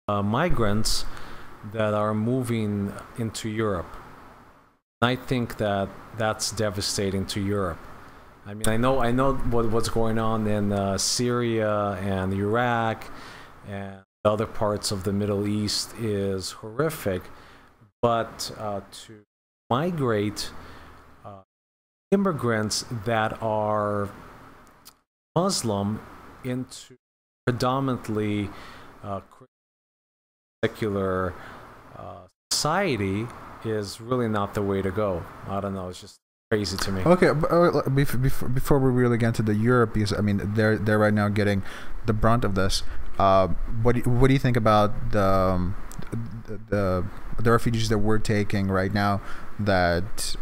migrants that are moving into Europe. I think that that's devastating to Europe. I mean, I know what's going on in Syria and Iraq and other parts of the Middle East is horrific, but to migrate immigrants that are Muslim into predominantly secular society is really not the way to go. I don't know. It's just crazy to me. Okay, but, before we really get into the Europe, because I mean they're right now getting the brunt of this. What do you think about the refugees that we're taking right now that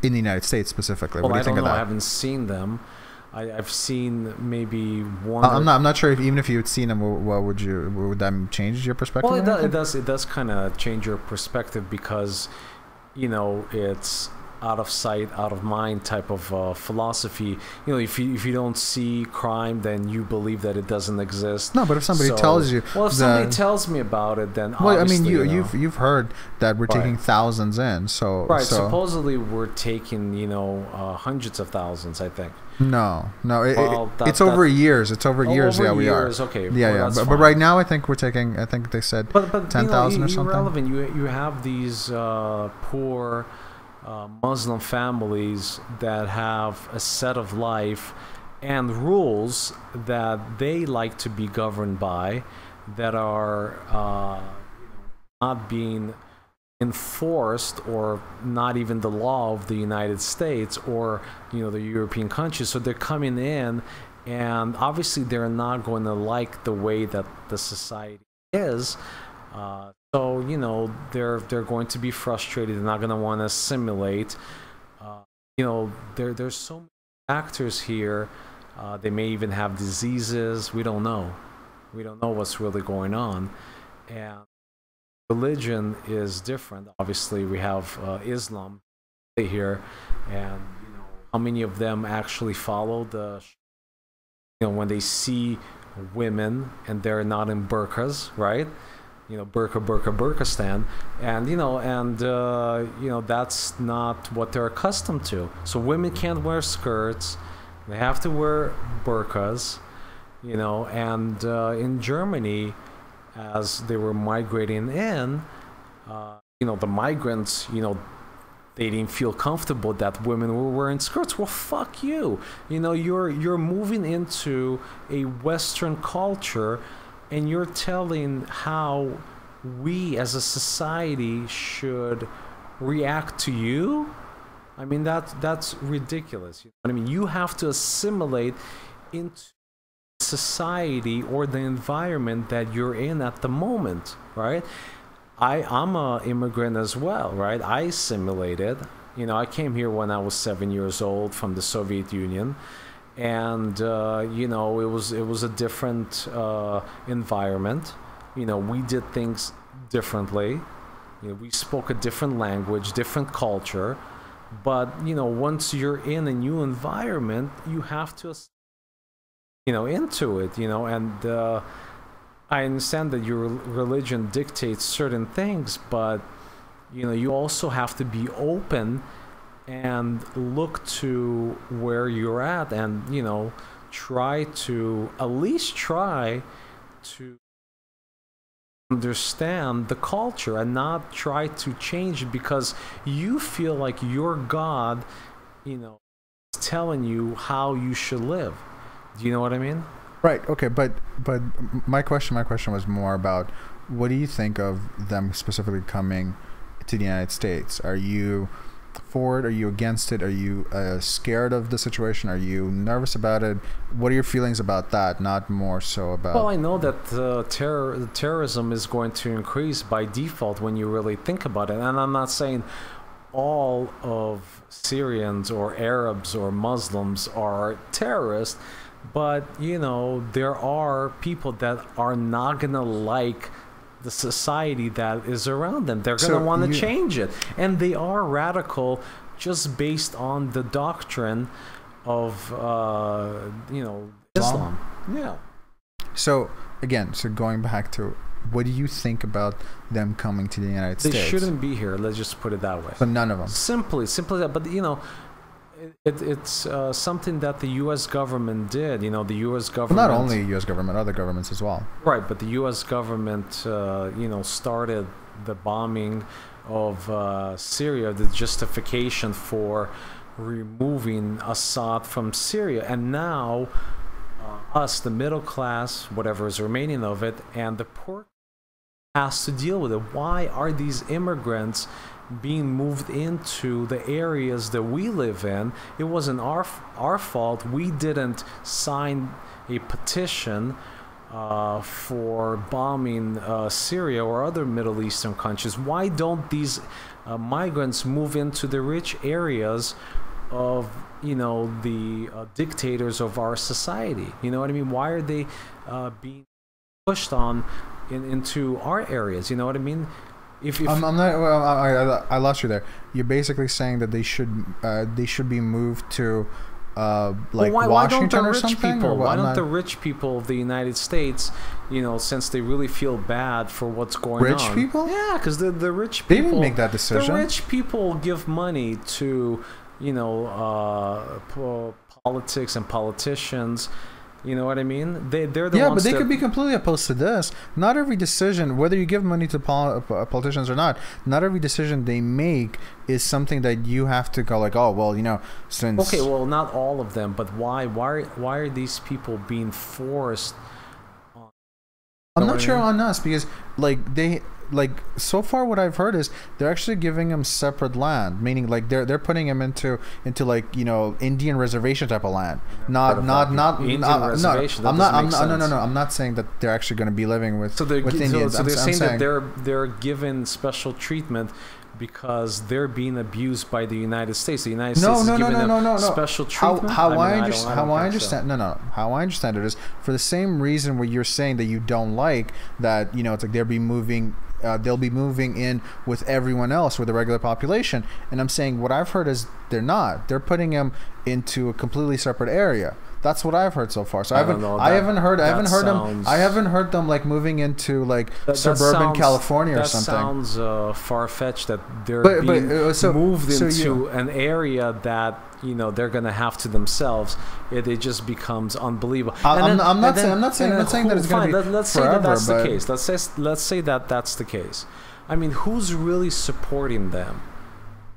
in the United States specifically? Well, what do you think of that? I haven't seen them. I've seen maybe one. I'm not sure if even if you had seen them, would that change your perspective? Well, it does kind of change your perspective because, you know, it's out of sight, out of mind type of philosophy. You know, if you don't see crime, then you believe that it doesn't exist. No, but if somebody tells you, well, if somebody tells me about it, then well, I mean, you've heard that we're taking thousands in, so right. Supposedly we're taking hundreds of thousands, I think. No, it's over years. It's over years. Over we years, are. Okay. Yeah, well, but right now I think we're taking. I think they said 10,000 or something. Irrelevant. You have these poor Muslim families that have a set of life and rules that they like to be governed by, that are not being enforced, or not even the law of the United States or the European countries. So they're coming in, and obviously they're not going to like the way that the society is. So they're going to be frustrated. They're not going to want to assimilate. There's so many factors here. They may even have diseases. We don't know. We don't know what's really going on. And religion is different. Obviously, we have Islam here, and how many of them actually follow the when they see women and they're not in burqas, right? Burqistan, and that's not what they're accustomed to. So women can't wear skirts; they have to wear burqas, and in Germany, as they were migrating in, the migrants, they didn't feel comfortable that women were wearing skirts. Well, fuck you. You're moving into a Western culture, and you're telling how we as a society should react to you. I mean, that's ridiculous. I mean, you have to assimilate into society or the environment that you're in at the moment, right? I'm a immigrant as well, right? I assimilated. I came here when I was 7 years old from the Soviet Union, and it was a different environment. We did things differently. We spoke a different language, different culture. But once you're in a new environment, you have to into it, and I understand that your religion dictates certain things, but you also have to be open and look to where you're at, and try to understand the culture, and not try to change it because you feel like your God is telling you how you should live. Do you know what I mean? Right. Okay. But my question was more about, what do you think of them specifically coming to the United States? Are you for it? Are you against it? Are you scared of the situation? Are you nervous about it? What are your feelings about that? Not more so about. Well, I know that terrorism is going to increase by default when you really think about it, and I'm not saying all of Syrians or Arabs or Muslims are terrorists. But, there are people that are not going to like the society that is around them. They're going to want to change it. And they are radical just based on the doctrine of, Islam. Yeah. So, again, going back to what do you think about them coming to the United States? They shouldn't be here. Let's just put it that way. But none of them. Simply that. But you know, it's something that the U.S. government did. You know, the U.S. government. Well, not only U.S. government, other governments as well. Right, but the U.S. government, you know, started the bombing of Syria, the justification for removing Assad from Syria, and now us, the middle class, whatever is remaining of it, and the poor has to deal with it. Why are these immigrants being moved into the areas that we live in? It wasn't our fault. We didn't sign a petition for bombing Syria or other Middle Eastern countries. Why don't these migrants move into the rich areas of, you know, the dictators of our society? You know what I mean? Why are they being pushed on into our areas? You know what I mean? If I'm not. Well, I lost you there. You're basically saying that they should be moved to like Washington or something. Why don't the rich people of the United States, you know, since they really feel bad for what's going on? Rich people? Yeah, because the rich people. They didn't make that decision. The rich people give money to, you know, politics and politicians. You know what I mean? They're the ones. Yeah, but they could be completely opposed to this. Not every decision, whether you give money to politicians or not, not every decision they make is something that you have to go like, oh, well, you know, since. Okay, well, not all of them, but why are these people being forced? I'm not sure on us, because so far what I've heard is they're actually giving them separate land, meaning like they're putting them into like, you know, Indian reservation type of land. I'm not saying that they're actually going to be living with Indians. So they're saying that they're given special treatment because they're being abused by the United States. The United States is giving them special treatment. How I understand it is for the same reason where you're saying that you don't like that, you know, it's like they'll be moving in with everyone else, with the regular population. And I'm saying what I've heard is they're not. They're putting them into a completely separate area. That's what I've heard so far. So I haven't heard them like moving into like suburban California or something. That sounds far-fetched that they're being moved into an area that, you know, they're gonna have to themselves. It just becomes unbelievable. I'm not saying that it's gonna be let's forever, say that that's the case. Let's say that that's the case. I mean, who's really supporting them?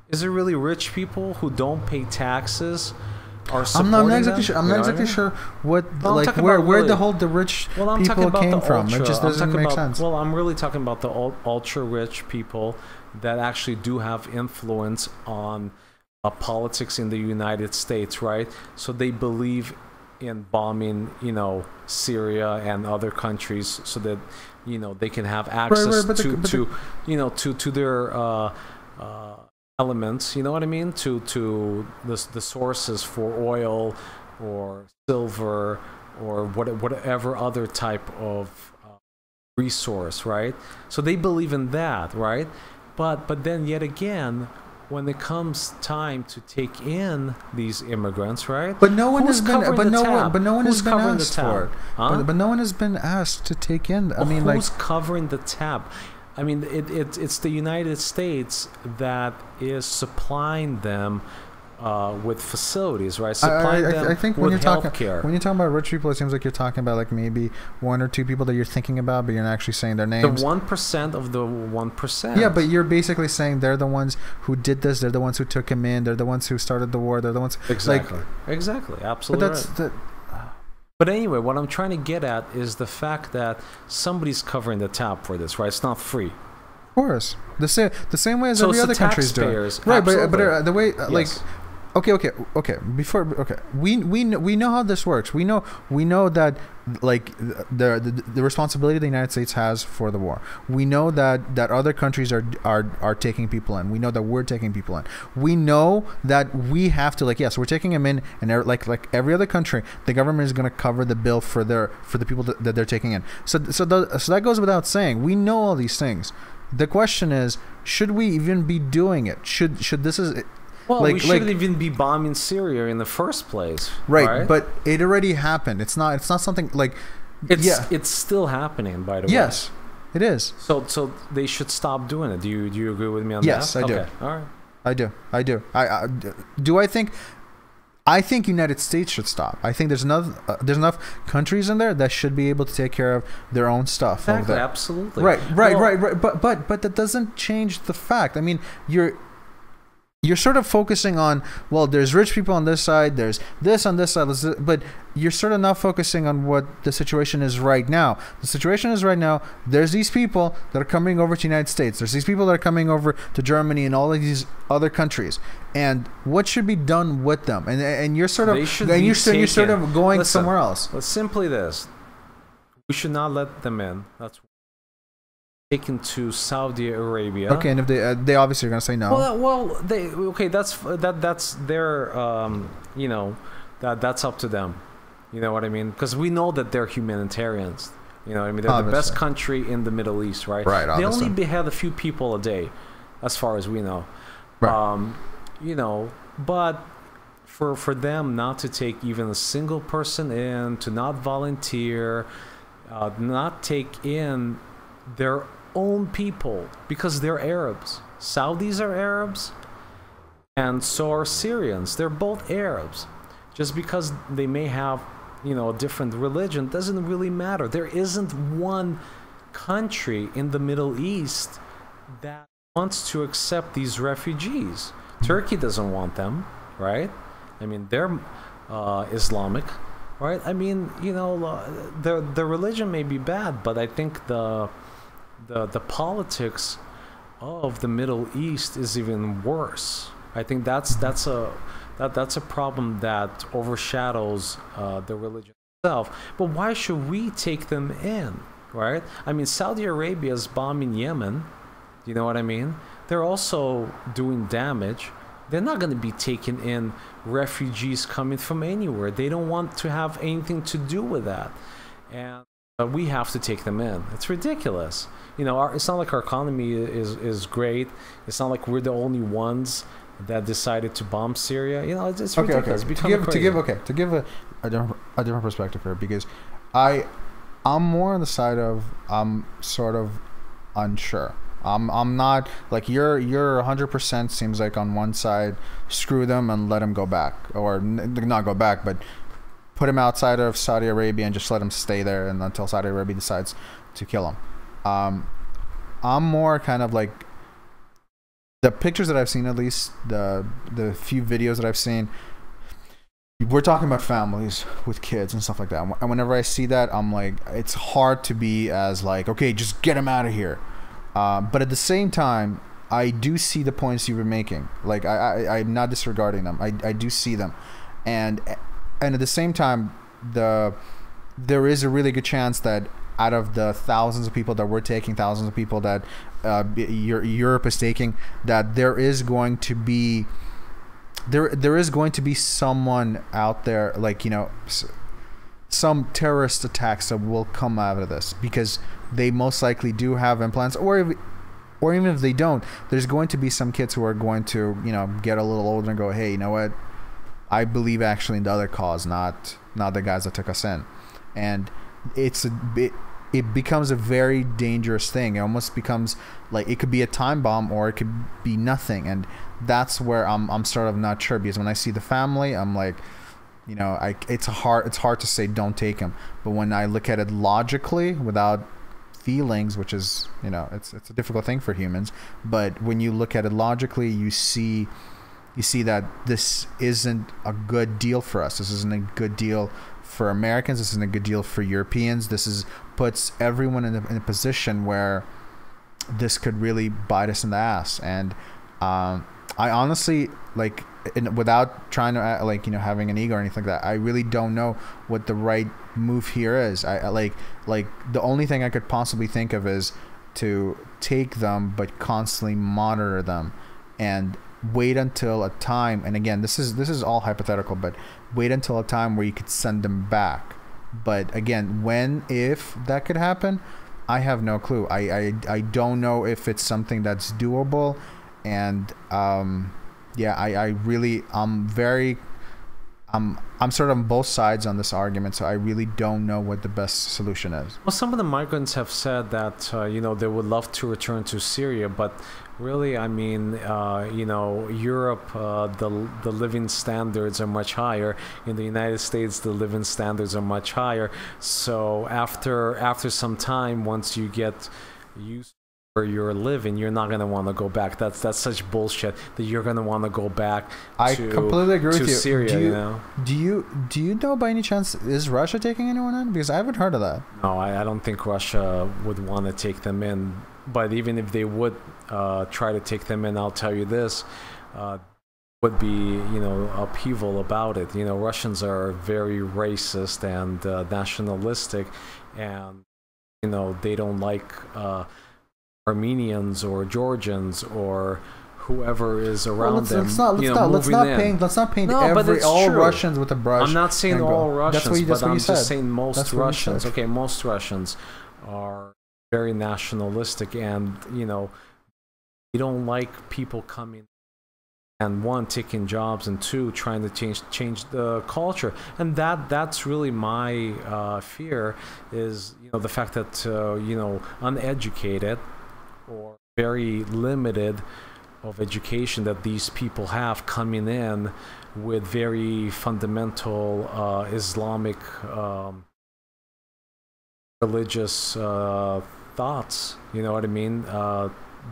Is it really rich people who don't pay taxes? I'm not exactly sure what, like, where the rich people came from. It just doesn't make sense. Well, I'm really talking about the ultra rich people that actually do have influence on politics in the United States, right? So they believe in bombing, you know, Syria and other countries, so that, you know, they can have access to their elements, you know what I mean, to the sources for oil or silver or whatever other type of resource, right? So they believe in that, right? But then yet again, when it comes time to take in these immigrants, right? But no one has been asked for it. But no one has been asked to take in. I mean, who's covering the tab? I mean, it's the United States that is supplying them with facilities, right? Supplying them I think with healthcare. When you're talking about rich people, it seems like you're talking about like maybe one or two people that you're thinking about, but you're not actually saying their names. The 1% of the 1%. Yeah, but you're basically saying they're the ones who did this. They're the ones who took him in. They're the ones who started the war. They're the ones. Exactly. Absolutely. But But anyway, what I'm trying to get at is the fact that somebody's covering the tab for this, right? It's not free. Of course, the same way as every other country's doing. Right, but the way like. Yes. Okay. We know how this works. We know that like the responsibility the United States has for the war. We know that other countries are taking people in. We know that we're taking people in. We know that we have to, like, yes, we're taking them in, and like every other country, the government is going to cover the bill for the people that they're taking in. So that goes without saying. We know all these things. The question is, should we even be doing it? Should this is Well, we shouldn't even be bombing Syria in the first place, right? But it already happened. It's not something like it's still happening, by the way. Yes, It is. So they should stop doing it. Do you agree with me on that? Yes, I do. Okay, all right. I do. Do I think? I think United States should stop. I think there's enough countries in there that should be able to take care of their own stuff. Exactly, absolutely. Right. But that doesn't change the fact. I mean, you're sort of focusing on, well, there's rich people on this side, there's this on this side, but you're sort of not focusing on what the situation is right now. The situation is right now, there's these people that are coming over to the United States. There's these people that are coming over to Germany and all of these other countries. And what should be done with them? And you're sort of going somewhere else. Well, simply this. We should not let them in. That's taken to Saudi Arabia. Okay, and if they obviously are going to say no. That's their that's up to them. You know what I mean? Because we know that they're humanitarians. You know what I mean? They're the best country in the Middle East, right? Right. They only behead a few people a day, as far as we know. Right. But for them not to take even a single person in, to not volunteer, not take in their own people, because they're Arabs. Saudis are Arabs, and so are Syrians. They're both Arabs. Just because they may have, a different religion doesn't really matter. There isn't one country in the Middle East that wants to accept these refugees. Turkey doesn't want them, right? I mean, they're Islamic, right? I mean, the religion may be bad, but I think the politics of the Middle East is even worse. I think that's a problem that overshadows the religion itself. But why should we take them in, right? I mean, Saudi Arabia is bombing Yemen. You know what I mean? They're also doing damage. They're not going to be taking in refugees coming from anywhere. They don't want to have anything to do with that. And we have to take them in. It's ridiculous. It's not like our economy is great. It's not like we're the only ones that decided to bomb Syria. It's ridiculous. Okay. To give a different perspective here, because I'm more on the side of I'm sort of unsure. I'm not like you're 100% seems like on one side, screw them and let them go back, or not go back, but put him outside of Saudi Arabia and just let him stay there and until Saudi Arabia decides to kill him. I'm more kind of like the pictures that I've seen, at least the few videos that I've seen. We're talking about families with kids and stuff like that. And whenever I see that, I'm like, it's hard to be as like, okay, just get him out of here. But at the same time, I do see the points you were making. Like I'm not disregarding them. I do see them, and at the same time, there is a really good chance that out of the thousands of people that we're taking, thousands of people that Europe is taking, that there is going to be someone out there, like some terrorist attacks that will come out of this, because they most likely do have implants, or even if they don't, there's going to be some kids who are going to get a little older and go, hey, you know what, I believe actually in the other cause, not the guys that took us in. And it becomes a very dangerous thing. It almost becomes like it could be a time bomb or it could be nothing, and that's where I'm sort of not sure, because when I see the family, I'm like, it's hard to say don't take him. But when I look at it logically without feelings, which is it's a difficult thing for humans, but when you look at it logically, you see that this isn't a good deal for us. This isn't a good deal for Americans. This isn't a good deal for Europeans. This puts everyone in a position where this could really bite us in the ass. And I honestly, like, without trying to having an ego or anything like that, I really don't know what the right move here is. I like the only thing I could possibly think of is to take them but constantly monitor them and wait until a time, and again, this is all hypothetical, but wait until a time where you could send them back. But again, if that could happen, I have no clue. I don't know if it's something that's doable. And I'm I'm sort of on both sides on this argument, so I really don't know what the best solution is. Well, some of the migrants have said that they would love to return to Syria, but really, I mean, Europe, the living standards are much higher. In the United States, the living standards are much higher. So after some time, once you get used to where you're living, you're not going to want to go back. That's such bullshit that you're going to want to go back I completely agree with you. Syria. Do you know by any chance, is Russia taking anyone in? Because I haven't heard of that. No, I don't think Russia would want to take them in. But even if they would try to take them in, I'll tell you this, would be upheaval about it. Russians are very racist and nationalistic, and they don't like Armenians or Georgians or whoever is around them. Let's not paint all Russians with a brush. I'm not saying all Russians, but I'm just saying most Russians. Okay, most Russians are very nationalistic, and you don't like people coming and one, taking jobs, and two, trying to change the culture. And that's really my fear, is the fact that uneducated or very limited of education that these people have coming in with very fundamental Islamic religious thoughts, you know what I mean?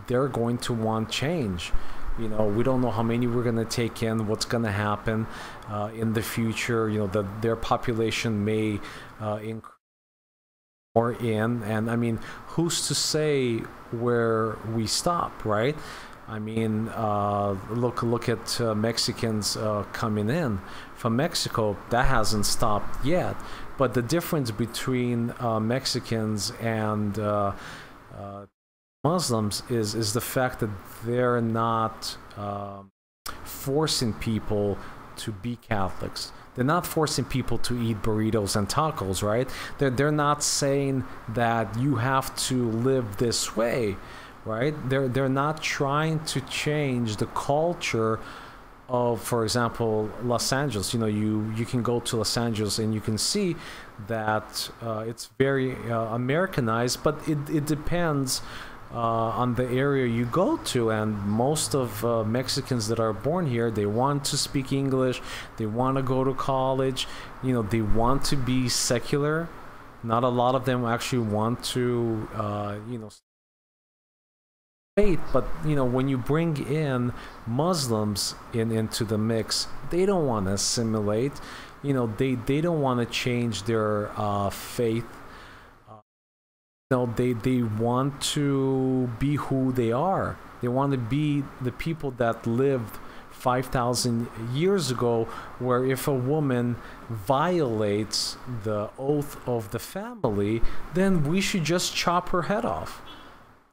They're going to want change. We don't know how many we're going to take in, what's going to happen in the future. Their population may increase more in, and I mean, who's to say where we stop, right? I mean, look at Mexicans coming in from Mexico. That hasn't stopped yet. But the difference between Mexicans and Muslims is the fact that they're not forcing people to be Catholics. They're not forcing people to eat burritos and tacos, right? They're not saying that you have to live this way, right? They're not trying to change the culture of, for example, Los Angeles. You can go to Los Angeles and you can see that it's very Americanized, but it depends on the area you go to. And most of Mexicans that are born here, they want to speak English, they want to go to college, they want to be secular. Not a lot of them actually want to faith, but when you bring in Muslims into the mix, they don't want to assimilate. They don't want to change their faith. They want to be who they are. They want to be the people that lived 5,000 years ago, where if a woman violates the oath of the family, then we should just chop her head off.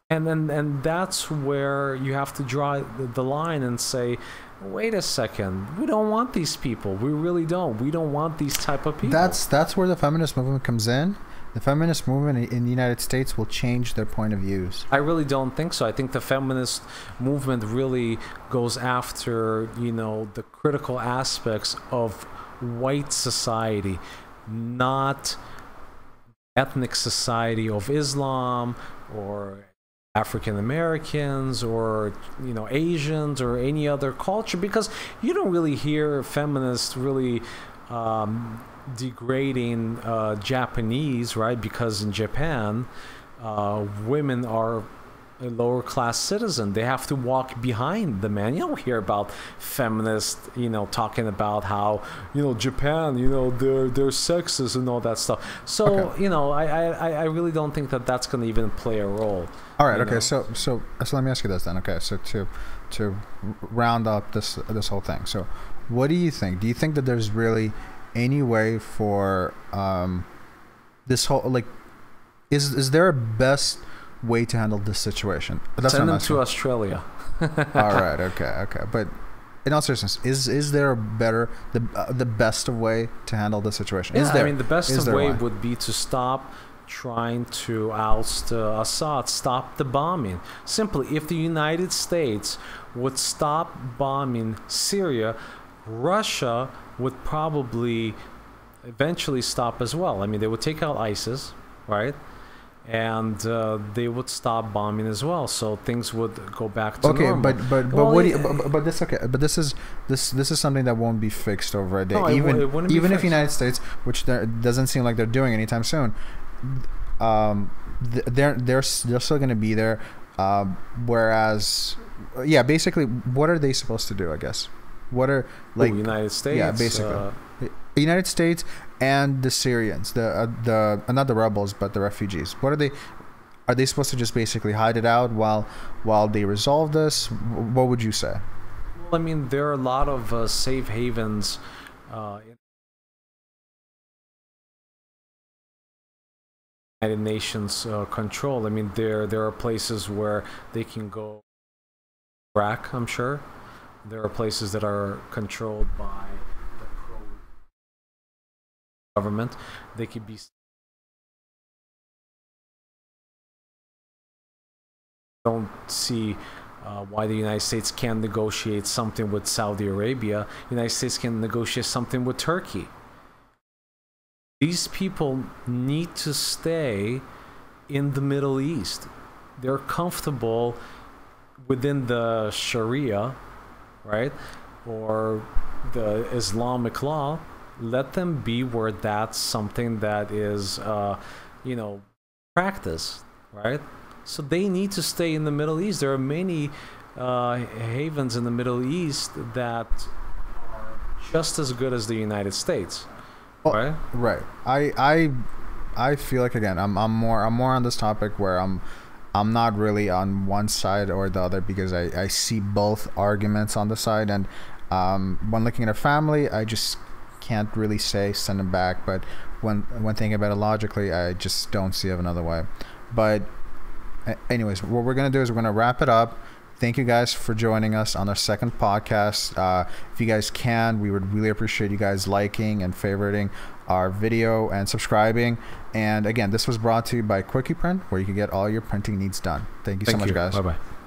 And that's where you have to draw the line and say, wait a second, we don't want these people. We really don't. We don't want these type of people. That's where the feminist movement comes in. The feminist movement in the United States will change their point of views. I really don't think so. I think the feminist movement really goes after, the critical aspects of white society, not ethnic society of Islam or African Americans or Asians or any other culture, because you don't really hear feminists really degrading Japanese, right? Because in Japan, women are a lower class citizen. They have to walk behind the man. You don't hear about feminists, talking about how, Japan, they're sexist and all that stuff. So, okay. I really don't think that that's going to even play a role. All right. Okay. So let me ask you this then. Okay. So to round up this whole thing. So, what do you think? Do you think that there's really any way for this whole, is there a best way to handle this situation? That's Send them to Australia. All right. Okay. But in all seriousness, is there the best way to handle the situation? Yeah, I mean, the best way would be to stop trying to oust Assad, stop the bombing. Simply, if the United States would stop bombing Syria, Russia would probably eventually stop as well. I mean, they would take out ISIS, right? And they would stop bombing as well, so things would go back to normal. but Well, what do yeah, you, but this okay, but this is something that won't be fixed over a day. No, it wouldn't be even if fixed. United States, which there doesn't seem like they're doing anytime soon, they're still going to be there. Whereas, yeah, basically, what are they supposed to do? I guess what are like United States? Yeah, basically, the United States and the Syrians, the not the rebels, but the refugees. What are they? Are they supposed to just basically hide it out while they resolve this? What would you say? Well, I mean, there are a lot of safe havens in United Nations control. I mean, there are places where they can go. Iraq, I'm sure. There are places that are controlled by the pro government. They could be. Don't see why the United States can't negotiate something with Saudi Arabia. The United States can negotiate something with Turkey. These people need to stay in the Middle East. They're comfortable within the Sharia, right? Or the Islamic law. Let them be where that's something that is, practiced, right? So they need to stay in the Middle East. There are many havens in the Middle East that are just as good as the United States. Right. Right. I feel like, again, I'm more on this topic where I'm not really on one side or the other, because I see both arguments on the side, and when looking at a family, I just can't really say send them back, but when thinking about it logically, I just don't see it another way. But anyways, what we're gonna do is we're gonna wrap it up. Thank you guys for joining us on our second podcast. If you guys can, we would really appreciate you guys liking and favoriting our video and subscribing. And again, this was brought to you by Quickie Print, where you can get all your printing needs done. Thank you so much, guys. Bye-bye.